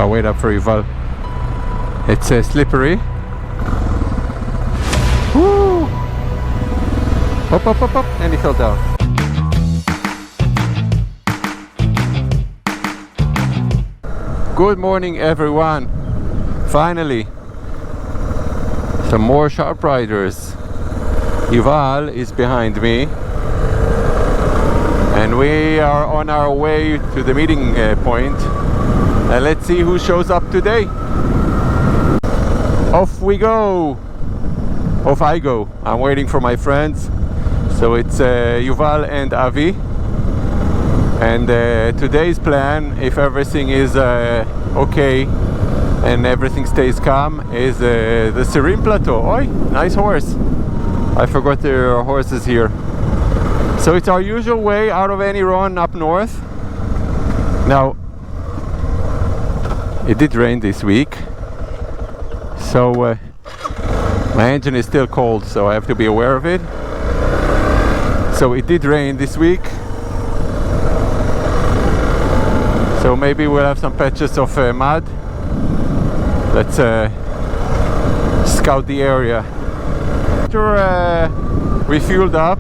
Wow, wait up for Yuval. It's slippery. Woo! Up, up, up, up, and he fell down. Good morning, everyone. Finally, some more sharp riders. Yuval is behind me, and we are on our way to the meeting point. And let's see who shows up today. Off we go. Off I go. I'm waiting for my friends. So it's Yuval and Avi. And today's plan, if everything is okay and everything stays calm, is the Sirin plateau. Oi, nice horse. I forgot there are horses here. So it's our usual way out of any run up north. Now, it did rain this week, so my engine is still cold, so I have to be aware of it. So it did rain this week, so maybe we'll have some patches of mud. Let's scout the area. After we fueled up,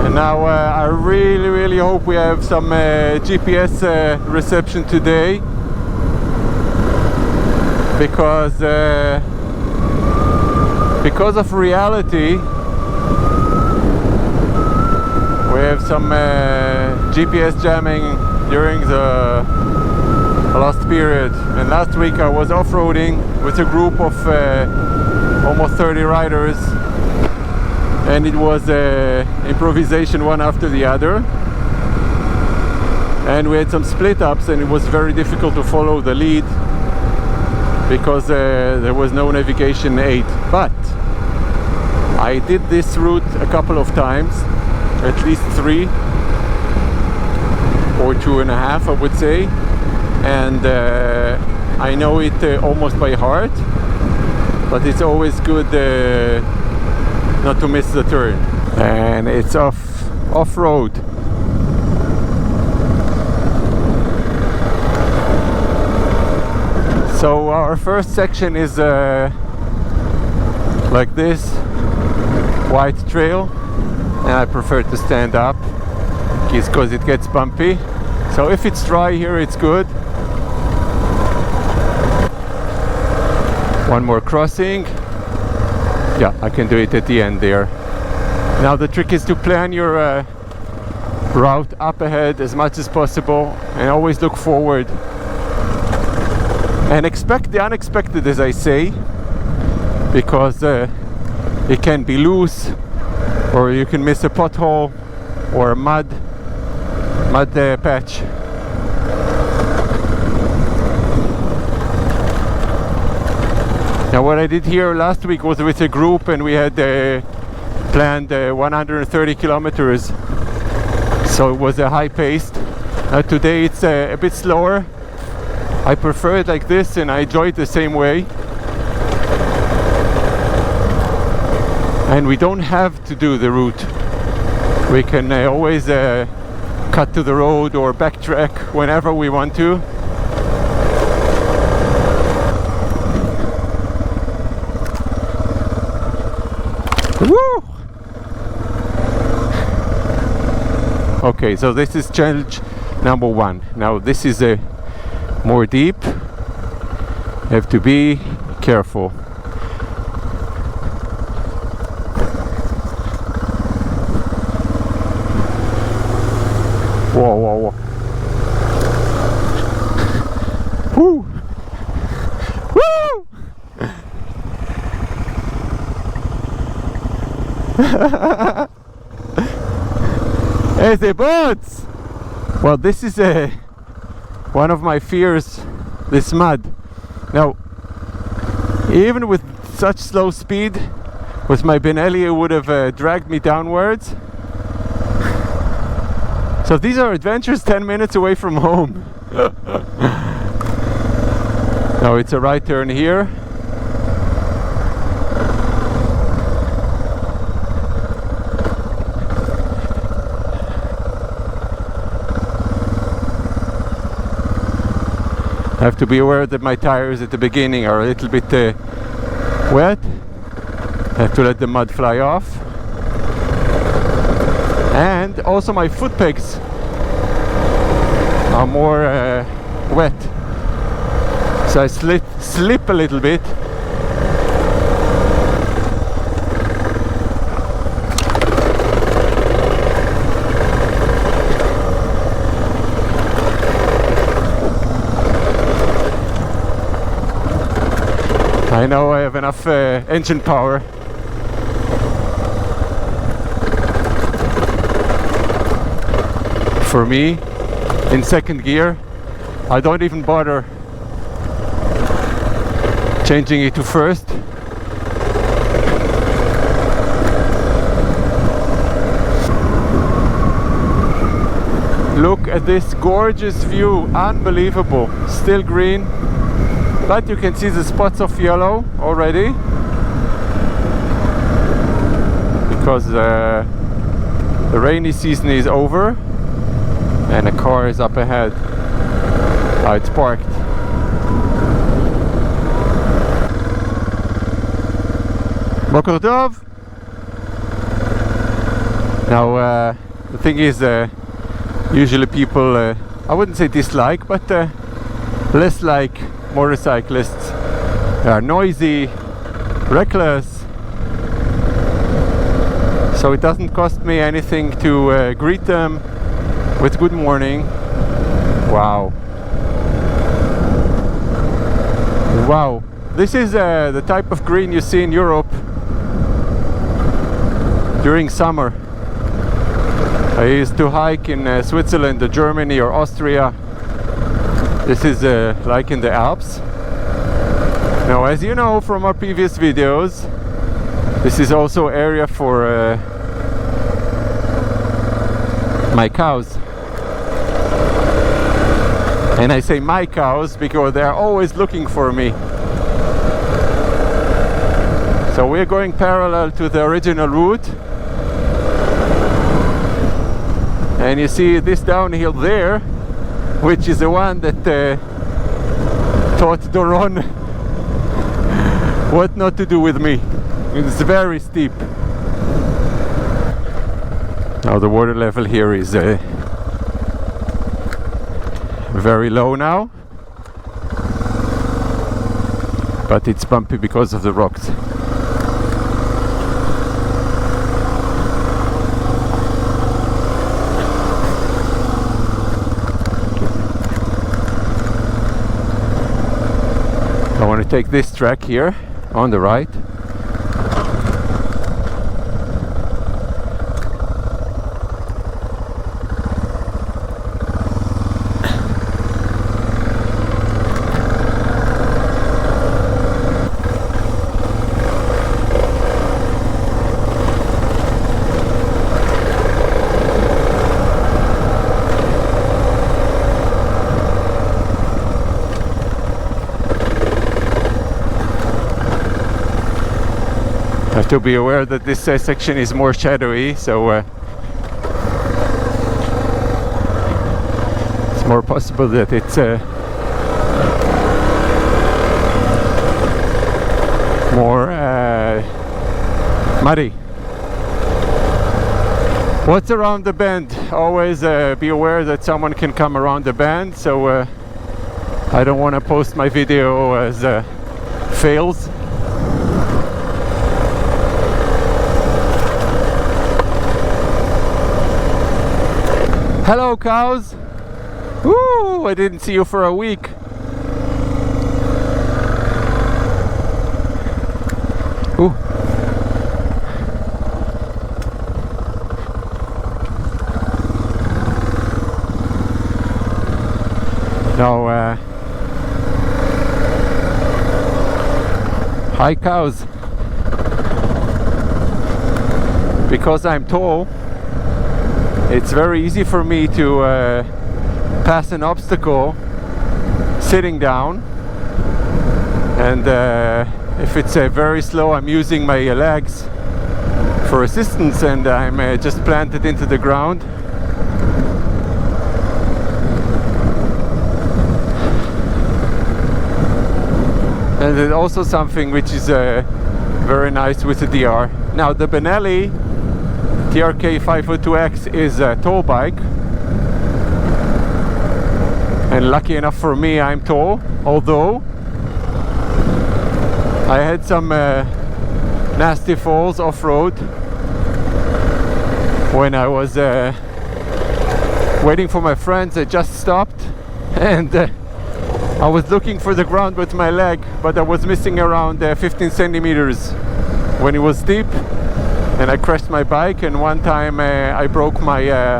and now I really hope we have some GPS reception today, because of reality we have some GPS jamming during the last period. And last week I was off-roading with a group of almost 30 riders, and it was improvisation one after the other, and we had some split ups, and it was very difficult to follow the lead because there was no navigation aid. But I did this route a couple of times, at least 3 or 2.5, I would say, and I know it almost by heart, but it's always good not to miss the turn. And it's off-road. So our first section is like this, white trail, and I prefer to stand up because it gets bumpy. So if it's dry here, it's good. One more crossing. Yeah, I can do it at the end there. Now the trick is to plan your route up ahead as much as possible, and always look forward. And expect the unexpected, as I say, because it can be loose, or you can miss a pothole or a mud patch. Now what I did here last week was with a group, and we had planned 130 kilometers, so it was a high paced. Today it's a bit slower. I prefer it like this, and I enjoy it the same way. And we don't have to do the route. We can always cut to the road or backtrack whenever we want to. Woo! Okay, so this is challenge number 1. Now this is a more deep. You have to be careful. Whoa, whoa, whoa. Woo! Woo! Hey, the birds! Well, this is one of my fears, this mud. Now, even with such slow speed, with my Benelli, it would have dragged me downwards. So these are adventures 10 minutes away from home. Now it's a right turn here. I have to be aware that my tires at the beginning are a little bit wet. I have to let the mud fly off. And also my foot pegs are more wet. So I slip a little bit. I know I have enough engine power. For me, in second gear, I don't even bother changing it to first. Look at this gorgeous view, unbelievable. Still green, but you can see the spots of yellow already because the rainy season is over and a car is up ahead. It's parked. Boker Tov. Now the thing is, usually people, I wouldn't say dislike, but less like motorcyclists. They are noisy, reckless, so it doesn't cost me anything to greet them with good morning. Wow. Wow. This is the type of green you see in Europe during summer. I used to hike in Switzerland or Germany or Austria. This is like in the Alps. Now, as you know from our previous videos, this is also area for my cows. And I say my cows because they are always looking for me. So we're going parallel to the original route. And you see this downhill there, which is the one that taught Doron what not to do with me. It's very steep. Now the water level here is very low now, but it's bumpy because of the rocks. I want to take this track here on the right. Have to be aware that this section is more shadowy, so it's more possible that it's more muddy. What's around the bend? Always be aware that someone can come around the bend, so I don't want to post my video as fails. Hello cows! Woo! I didn't see you for a week. Ooh. Now, hi cows. Because I'm tall, it's very easy for me to pass an obstacle sitting down, and if it's very slow, I'm using my legs for assistance, and I'm just planted into the ground. And there's also something which is very nice with the DR. Now the Benelli TRK 502X is a tall bike, and lucky enough for me I'm tall, although I had some nasty falls off-road when I was waiting for my friends. I just stopped and I was looking for the ground with my leg, but I was missing around 15 centimeters when it was steep, and I crashed my bike, and one time I broke my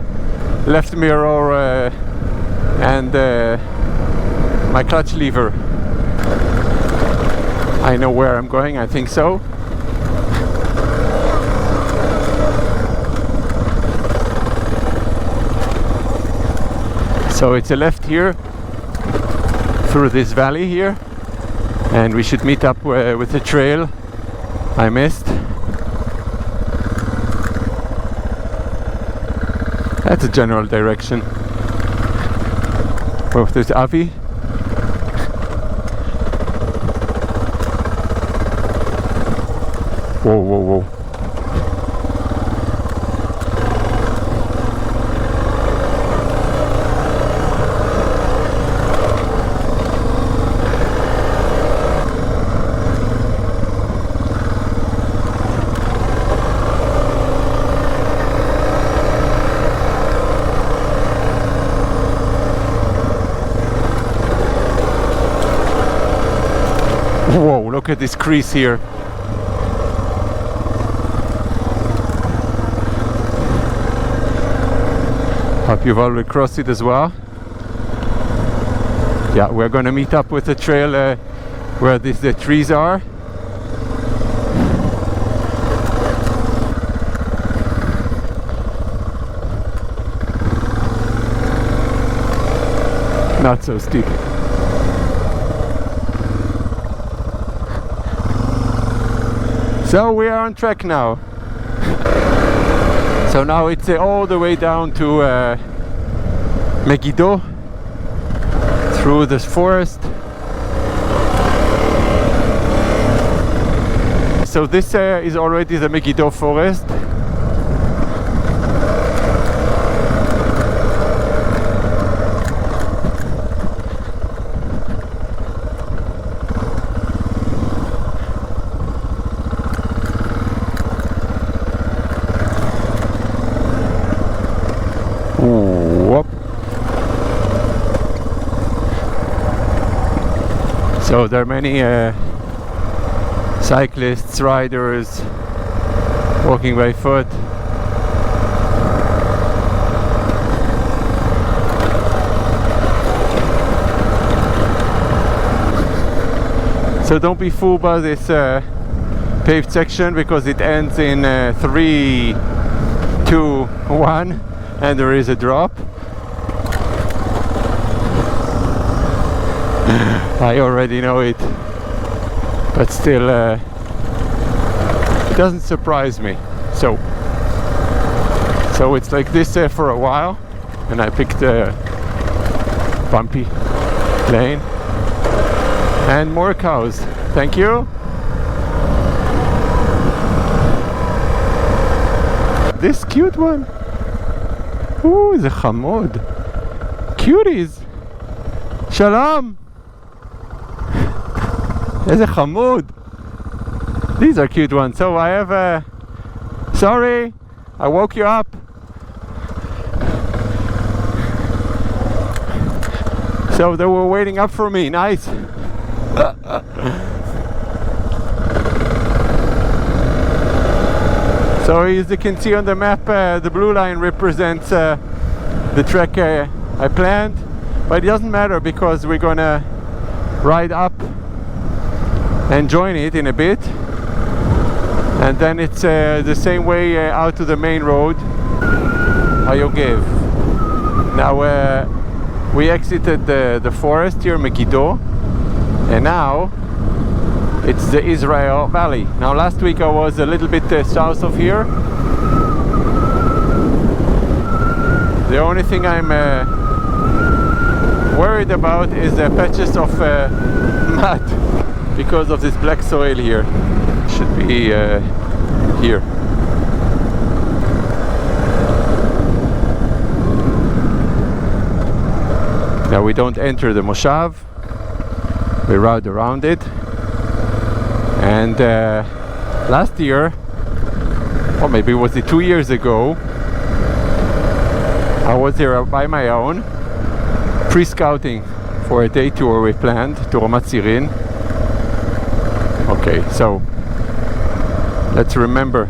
left mirror and my clutch lever. I know where I'm going, I think so. So it's a left here through this valley here, and we should meet up with the trail I missed. That's a general direction. Oh, there's Avi. Whoa, whoa, whoa. Whoa, look at this crease here. Hope you've already crossed it as well. Yeah, we're gonna meet up with the trail where the trees are. Not so steep. So we are on track now. So now it's all the way down to Megido through this forest. So this is already the Megido forest. So there are many cyclists, riders, walking by foot. So don't be fooled by this paved section, because it ends in 3, 2, 1, and there is a drop. I already know it, but still it doesn't surprise me. So it's like this for a while, and I picked a bumpy lane. And more cows. Thank you. This cute one. Ooh, the chamod. Cuties. Shalom. There's a chamud. These are cute ones. So I have a... Sorry, I woke you up. So they were waiting up for me. Nice. So as you can see on the map, the blue line represents the trek I planned. But it doesn't matter, because we're gonna ride up and join it in a bit, and then it's the same way out to the main road. Ayogev. Now we exited the forest here, Megido, and now it's the Yizrael Valley. Now last week I was a little bit south of here. The only thing I'm worried about is the patches of mud, because of this black soil here. Should be here. Now we don't enter the moshav, we ride around it. And last year, or maybe was it 2 years ago, I was here by my own, pre-scouting for a day tour we planned to Ramat Sirin. Okay, so let's remember,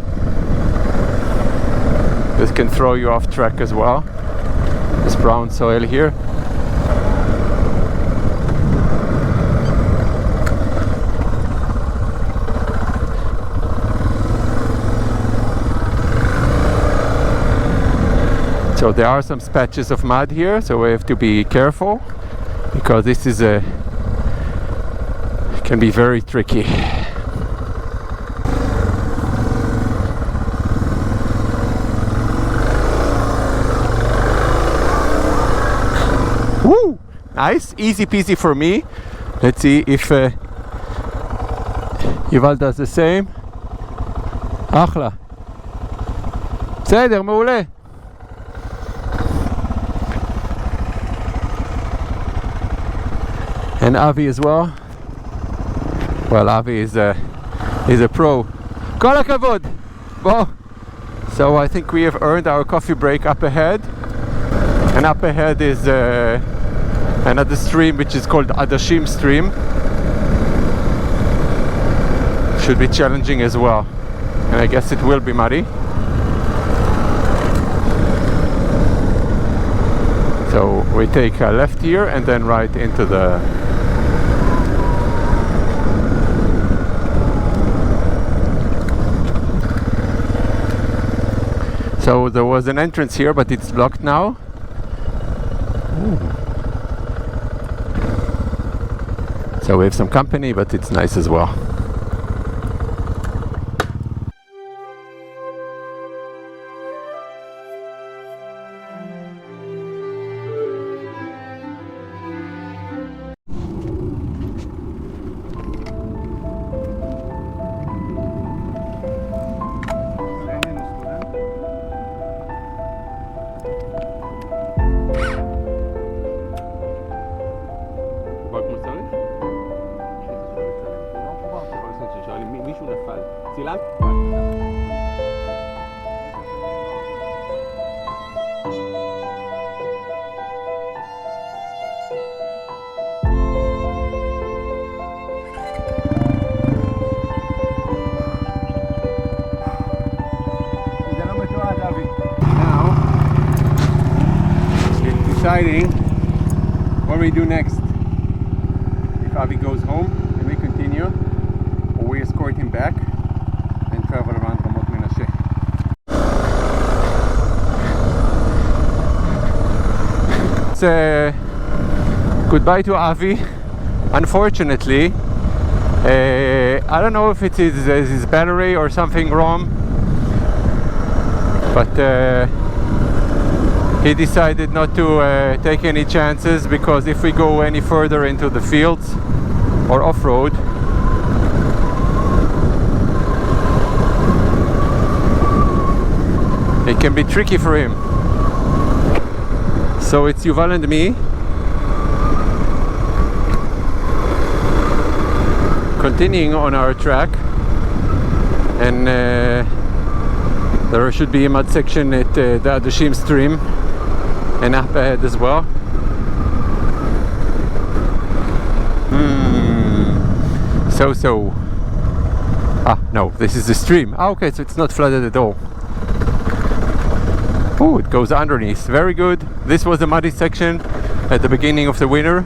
this can throw you off track as well, this brown soil here. So there are some patches of mud here, so we have to be careful, because this is can be very tricky. Woo! Nice, easy peasy for me. Let's see if Yuval does the same. אחלה. בסדר, מעולה. And Avi as well. Well, Avi is a pro. כל הכבוד. Well, so I think we have earned our coffee break up ahead. And up ahead is another stream which is called Adashim stream. Should be challenging as well. And I guess it will be muddy. So we take a left here and then right into the So there was an entrance here, but it's blocked now. Ooh. So we have some company, but it's nice as well. Deciding what we do next. If Avi goes home and we continue, or we escort him back and travel around Ramat Menashe. It's goodbye to Avi. Unfortunately, I don't know if it is his battery or something wrong, but he decided not to take any chances, because if we go any further into the fields or off-road, it can be tricky for him. So it's Yuval and me continuing on our track, and there should be a mud section at the Adashim stream and up ahead as well. So no, this is the stream. Okay, so it's not flooded at all. Oh, it goes underneath. Very good. This was a muddy section at the beginning of the winter.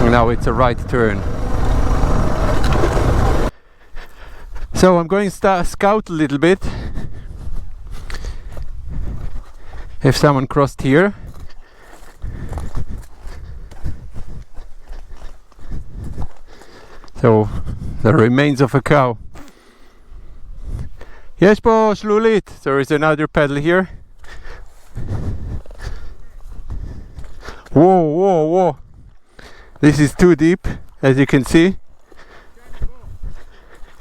Now it's a right turn. So I'm going to scout a little bit. If someone crossed here. So the remains of a cow. יש פה שלולית. There is another pedal here. Whoa. This is too deep, as you can see.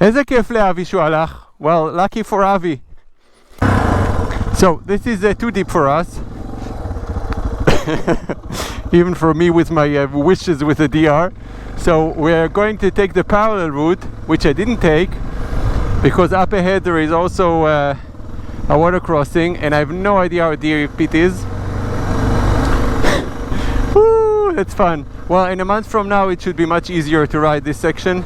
איזה כיף לאבי שהוא הלך. Well, lucky for Avi. So, this is too deep for us. Even for me with my wishes with the DR. So, we're going to take the parallel route, which I didn't take, because up ahead there is also a water crossing, and I have no idea how deep it is. Woo, that's fun. Well, in a month from now it should be much easier to ride this section.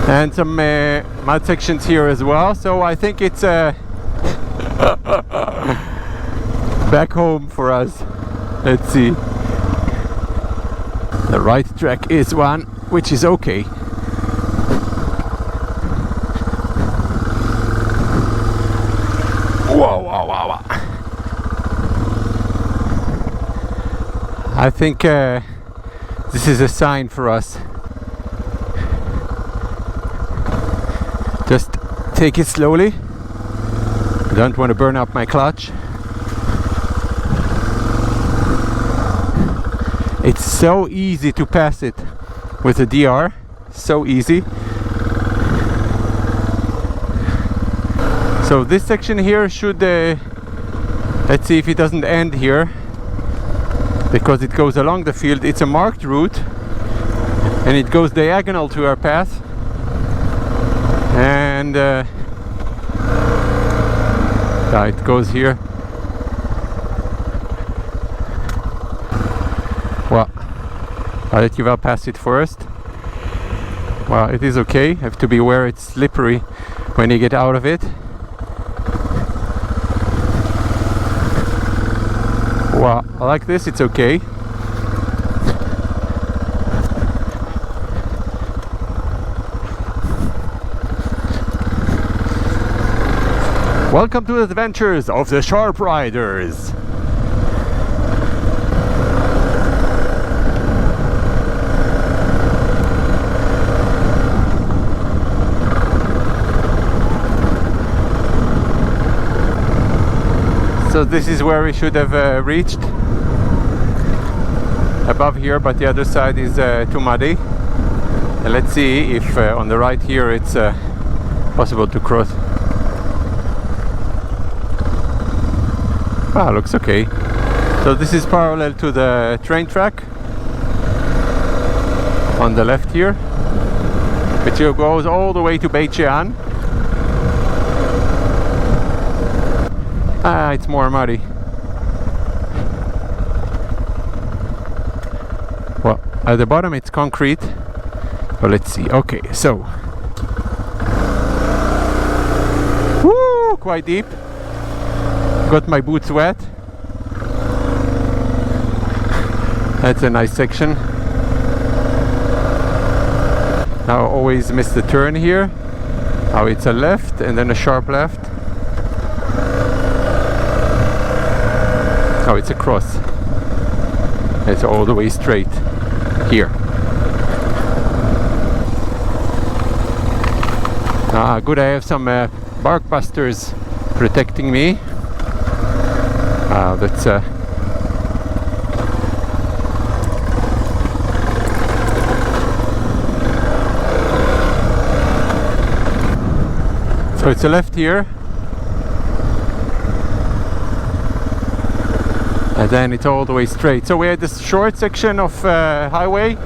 And some mud sections here as well, so I think it's back home for us. Let's see. The right track is one, which is okay. Whoa, whoa, whoa, whoa. I think this is a sign for us. Just take it slowly. I don't want to burn up my clutch. It's so easy to pass it with the DR. So easy. So this section here should... let's see if it doesn't end here, because it goes along the field. It's a marked route and it goes diagonal to our path. And it goes here. Well, I'll let Yuval pass it first. Well, it is okay. Have to be aware it's slippery when you get out of it. Well, I like this, it's okay. Welcome to the adventures of the Sharp Riders. So this is where we should have reached, above here, but the other side is too muddy. And let's see if on the right here it's possible to cross. Ah, looks okay. So this is parallel to the train track on the left here, which goes all the way to Beit Shean. Ah, it's more muddy. Well, at the bottom it's concrete. Well, let's see. Okay, so woo, quite deep. Got my boots wet. That's a nice section. Now always miss the turn here. Now it's a left and then a sharp left. Oh, it's a cross. It's all the way straight here. Ah, good. I have some bark busters protecting me. That's so it's a left here, and then it's all the way straight. So we had this short section of highway,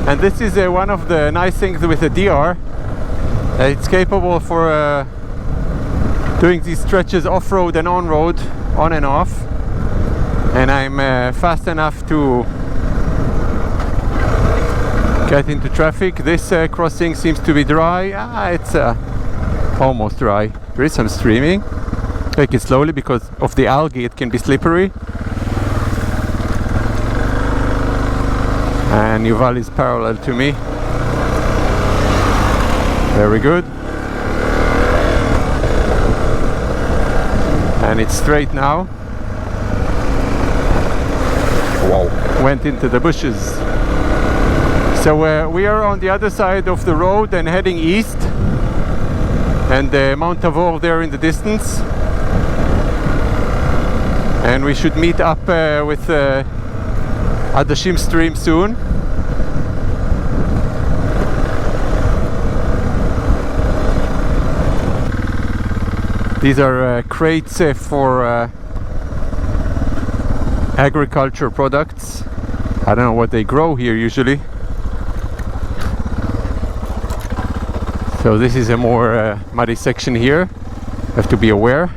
and this is one of the nice things with the DR. It's capable for doing these stretches off-road and on-road, on and off, and I'm fast enough to get into traffic. This crossing seems to be dry. It's almost dry. There is some streaming. Take it slowly because of the algae, it can be slippery. And Yuval is parallel to me. Very good. And it's straight now. Whoa. Went into the bushes. So we are on the other side of the road and heading east. And Mount Tavor there in the distance. and we should meet up with Adashim stream soon. These are crates for agriculture products. I don't know what they grow here usually. So this is a more muddy section here. Have to be aware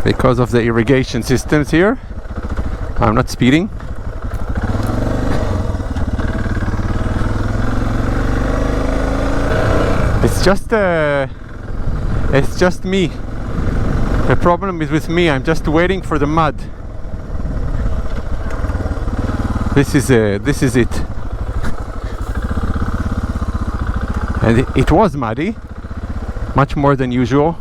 because of the irrigation systems here. I'm not speeding. It's just me. The problem is with me. I'm just waiting for the mud. This is it. And it was muddy, much more than usual.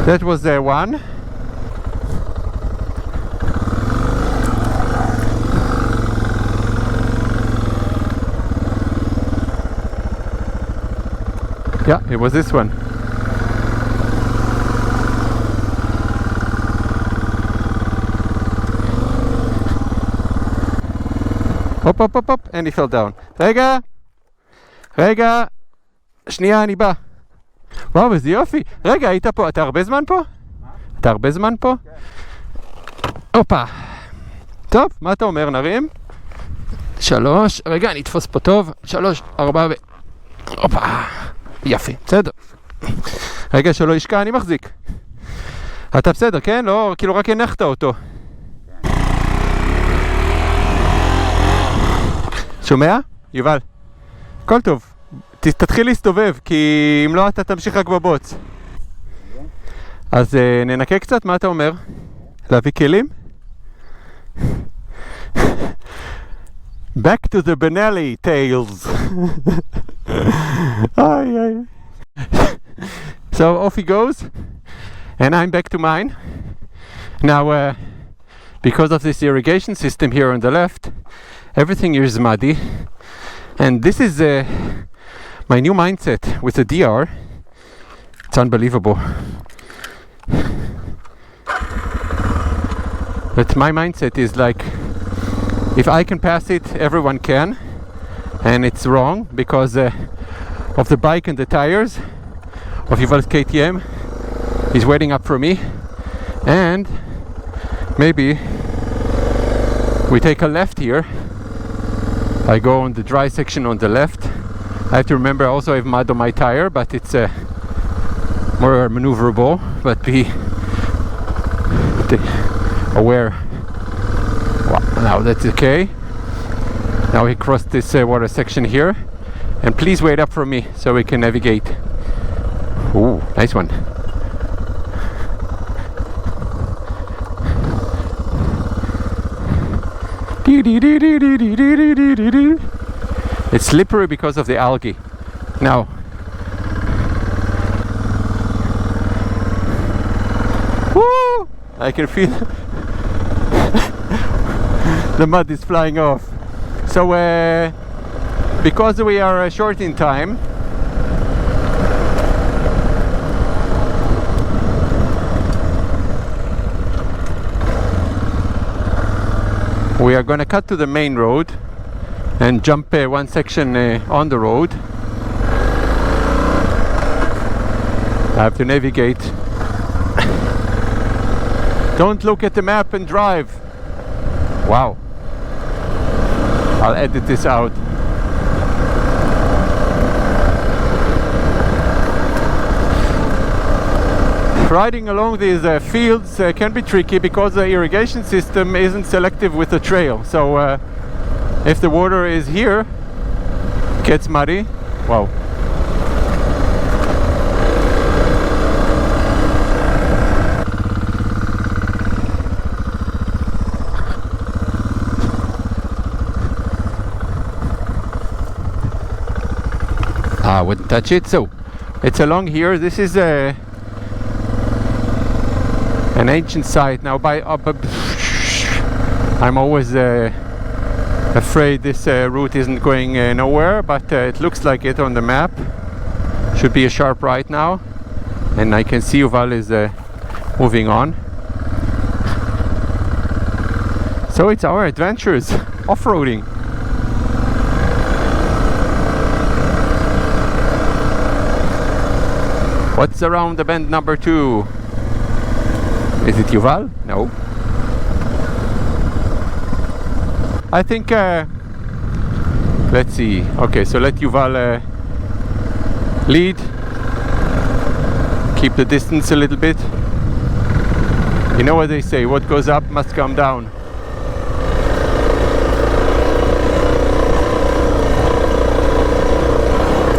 That was the one. Yeah, it was this one. Hop, and he fell down. רגע, שנייה, אני בא. וואו, איזה יופי. רגע, היית פה, אתה הרבה זמן פה? אתה הרבה זמן פה? הופה. טוב, מה אתה אומר, נרים? 3, רגע, אני אתפוס פה טוב. 3, 4 הופה. יפי, בסדר. רגע, שלא ישקע, אני מחזיק. אתה בסדר, כן? לא, כאילו רק הנחת אותו. שומע? יובל, הכל טוב. תתחיל להסתובב, כי אם לא אתה תמשיך רק בבוץ. אז ננקה קצת, מה אתה אומר? להביא כלים? Back to the Benelli tales. So off he goes, and I'm back to mine. Now, because of this irrigation system here on the left, everything here is muddy, and this is my new mindset with the DR. It's unbelievable. But my mindset is like, if I can pass it, everyone can, and it's wrong because of the bike and the tires of Yuval's KTM. He's waiting up for me, and maybe we take a left here. I go on the dry section on the left. I have to remember also I have mud on my tire, but it's more maneuverable, but be aware. Wow, now that's okay. Now we cross this water section here, and please wait up for me so we can navigate. Ooh, nice one. It's slippery because of the algae. Now, woo! I can feel the mud is flying off. So, because we are short in time, we are going to cut to the main road and jump one section on the road. I have to navigate. Don't look at the map and drive. Wow. I'll edit this out. Riding along these fields can be tricky because the irrigation system isn't selective with the trail. So if the water is here, gets muddy. Wow. I wouldn't touch it. So it's along here. This is an ancient site. Now I'm always Afraid this route isn't going nowhere, but it looks like it on the map. Should be a sharp right now, and I can see Yuval is moving on. So it's our adventures, off-roading. What's around the bend number 2? Is it Yuval? No. I think, let's see. Okay, so let Yuval lead. Keep the distance a little bit. You know what they say, what goes up must come down.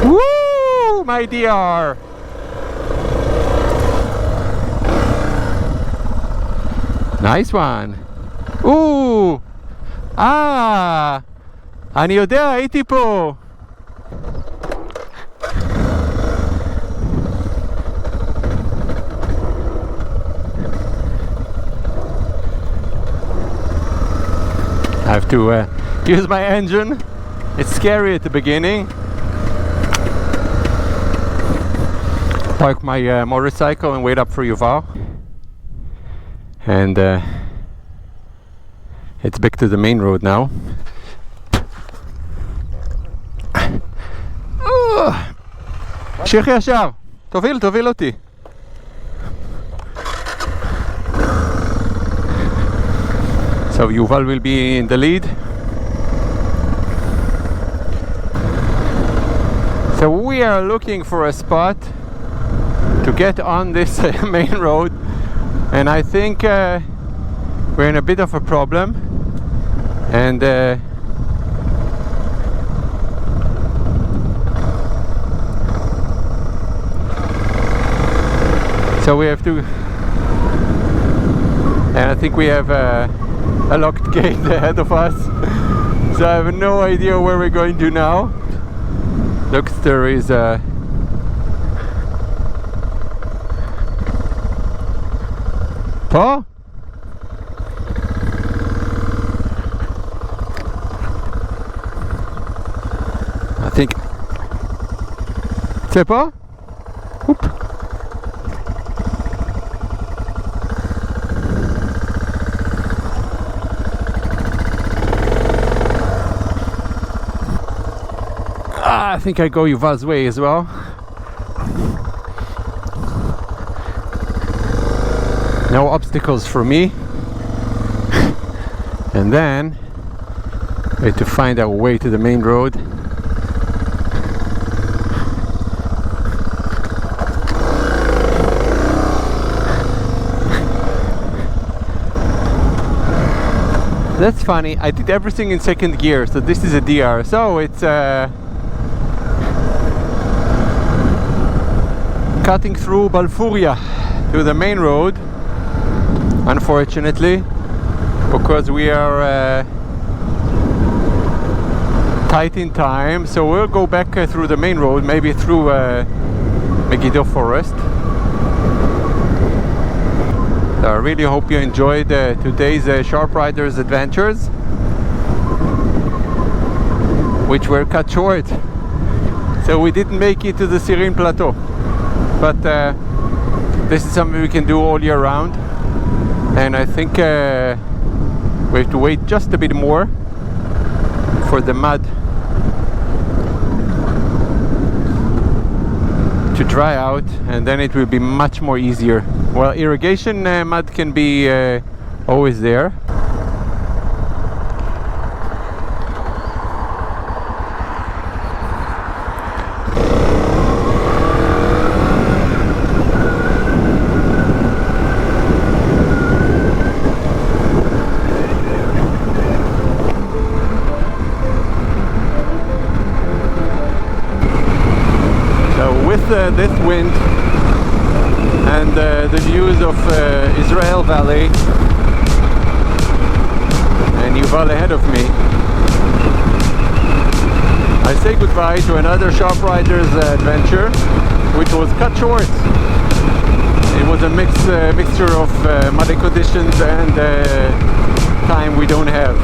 Woo, my dear! Nice one. Ooh! אני יודע, הייתי פה. I have to use my engine. It's scary at the beginning. Park my motorcycle and wait up for Yuval. And it's back to the main road now. המשיך ישר, תוביל אותי. So Yuval will be in the lead. So we are looking for a spot to get on this main road, and I think we're in a bit of a problem, and so we have to, and I think we have a locked gate ahead of us, so I have no idea where we're going to now. Looks there is a פה? I think זה פה? אופ. I think I go Yuval's way as well. No obstacles for me. And then we have to find our way to the main road. That's funny, I did everything in second gear, so this is a DR, so it's cutting through Balfouria to the main road, unfortunately, because we are tight in time, so we'll go back through the main road, maybe through Megido forest. So I really hope you enjoyed today's Sharp Riders adventures, which were cut short, so we didn't make it to the Sirin plateau. But this is something we can do all year round, and I think we have to wait just a bit more for the mud to dry out, and then it will be much more easier. Well, irrigation mud can be always there. This wind and the views of Yizrael Valley and Yuval ahead of me, I say goodbye to another Sharp Riders adventure, which was cut short. It was a mixture of muddy conditions and time we don't have.